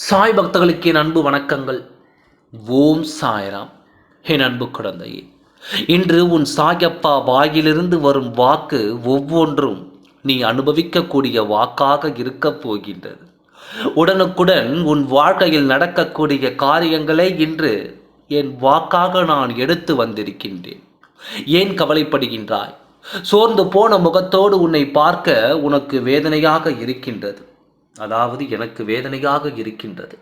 சாய் பக்தர்களுக்கு என் அன்பு வணக்கங்கள். ஓம் சாய்ராம். என் அன்பு குழந்தையே, இன்று உன் சாயப்பா வாயிலிருந்து வரும் வாக்கு ஒவ்வொன்றும் நீ அனுபவிக்கக்கூடிய வாக்காக இருக்கப் போகின்றது. உடனுக்குடன் உன் வாழ்க்கையில் நடக்கக்கூடிய காரியங்களை இன்று என் வாக்காக நான் எடுத்து வந்திருக்கின்றேன். ஏன் கவலைப்படுகின்றாய்? சோர்ந்து போன முகத்தோடு உன்னை பார்க்க உனக்கு வேதனையாக இருக்கின்றது. அதாவது எனக்கு வேதனையாக இருக்கின்றது.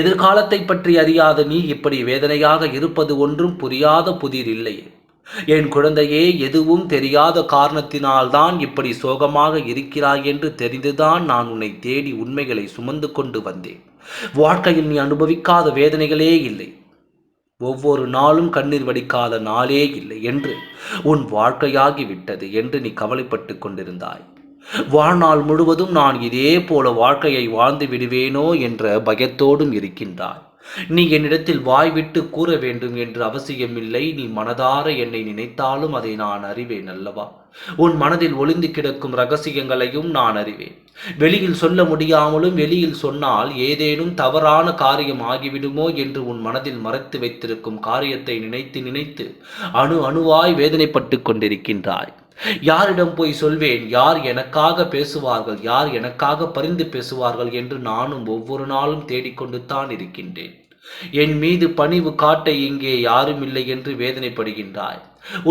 எதிர்காலத்தை பற்றி அறியாத நீ இப்படி வேதனையாக இருப்பது ஒன்றும் புரியாத புதிர் இல்லையே. என் குழந்தையே, எதுவும் தெரியாத காரணத்தினால்தான் இப்படி சோகமாக இருக்கிறாய் என்று தெரிந்துதான் நான் உன்னை தேடி உண்மைகளை சுமந்து கொண்டு வந்தேன். வாழ்க்கையில் நீ அனுபவிக்காத வேதனைகளே இல்லை, ஒவ்வொரு நாளும் கண்ணீர் வடிக்காத நாளே இல்லை என்று உன் வாழ்க்கையாகி விட்டது என்று நீ கவலைப்பட்டு கொண்டிருந்தாய். வாழ்நாள் முழுவதும் நான் இதே போல வாழ்க்கையை வாழ்ந்து விடுவேனோ என்ற பயத்தோடும் இருக்கின்றாய். நீ என்னிடத்தில் வாய்விட்டு கூற வேண்டும் என்று அவசியமில்லை. நீ மனதார என்னை நினைத்தாலும் அதை நான் அறிவேன் அல்லவா? உன் மனதில் ஒளிந்து கிடக்கும் ரகசியங்களையும் நான் அறிவேன். வெளியில் சொல்ல முடியாமலும் வெளியில் சொன்னால் ஏதேனும் தவறான காரியம் ஆகிவிடுமோ என்று உன் மனதில் மறைத்து வைத்திருக்கும் காரியத்தை நினைத்து நினைத்து அணு அணுவாய் வேதனைப்பட்டு கொண்டிருக்கின்றாய். யாரிடம் போய் சொல்வேன்? யார் எனக்காக பேசுவார்கள்? யார் எனக்காக பரிந்து பேசுவார்கள் என்று நானும் ஒவ்வொரு நாளும் தேடிக்கொண்டு தான் இருக்கின்றேன். என் மீது பணிவு காட்ட இங்கே யாரும் இல்லை என்று வேதனைப்படுகின்றாய்.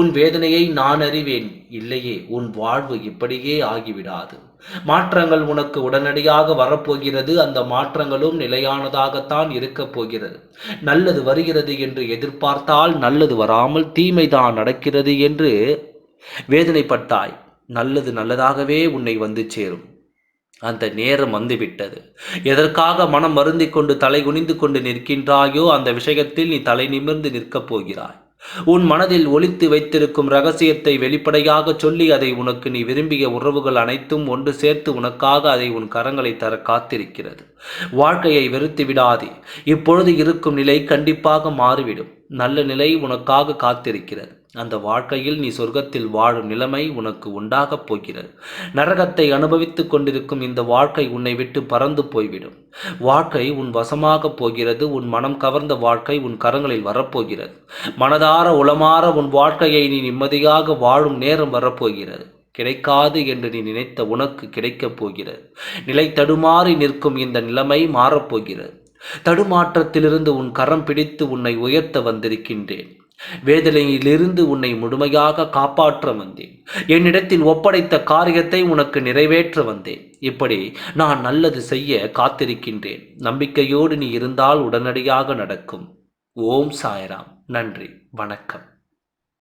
உன் வேதனையை நான் அறிவேன். இல்லையே, உன் வாழ்வு இப்படியே ஆகிவிடாது. மாற்றங்கள் உனக்கு உடனடியாக வரப்போகிறது. அந்த மாற்றங்களும் நிலையானதாகத்தான் இருக்கப் போகிறது. நல்லது வருகிறது என்று எதிர்பார்த்தால் நல்லது வராமல் தீமைதான் நடக்கிறது என்று வேதனைப்பட்டாய். நல்லது நல்லதாகவே உன்னை வந்து சேரும். அந்த நேரம் வந்துவிட்டது. எதற்காக மனம் வருந்தி கொண்டு தலை குனிந்து கொண்டு நிற்கின்றாயோ அந்த விஷயத்தில் நீ தலை நிமிர்ந்து நிற்கப் போகிறாய். உன் மனதில் ஒளித்து வைத்திருக்கும் ரகசியத்தை வெளிப்படையாக சொல்லி அதை உனக்கு நீ விரும்பிய உறவுகள் அனைத்தும் ஒன்று சேர்த்து உனக்காக அதை உன் கரங்களை தர காத்திருக்கிறது. வாழ்க்கையை வெறுத்து விடாதே. இப்பொழுது இருக்கும் நிலை கண்டிப்பாக மாறிவிடும். நல்ல நிலை உனக்காக காத்திருக்கிறது. அந்த வாழ்க்கையில் நீ சொர்க்கத்தில் வாழும் நிலைமை உனக்கு உண்டாகப் போகிறது. நரகத்தை அனுபவித்துக் கொண்டிருக்கும் இந்த வாழ்க்கை உன்னை விட்டு பறந்து போய்விடும். வாழ்க்கை உன் வசமாக போகிறது. உன் மனம் கவர்ந்த வாழ்க்கை உன் கரங்களில் வரப்போகிறது. மனதார உளமாற உன் வாழ்க்கையை நீ நிம்மதியாக வாழும் நேரம் வரப்போகிறது. கிடைக்காது என்று நீ நினைத்த உனக்கு கிடைக்கப் போகிறது. நிலை தடுமாறி நிற்கும் இந்த நிலைமை மாறப்போகிறது. தடுமாற்றத்திலிருந்து உன் கரம் பிடித்து உன்னை உயர்த்த வந்திருக்கின்றேன். வேதனையிலிருந்து உன்னை முழுமையாக காப்பாற்ற வந்தேன். என்னிடத்தில் ஒப்படைத்த காரியத்தை உனக்கு நிறைவேற்ற வந்தேன். இப்படி நான் நல்லது செய்ய காத்திருக்கின்றேன். நம்பிக்கையோடு நீ இருந்தால் உடனடியாக நடக்கும். ஓம் சாய்ராம். நன்றி, வணக்கம்.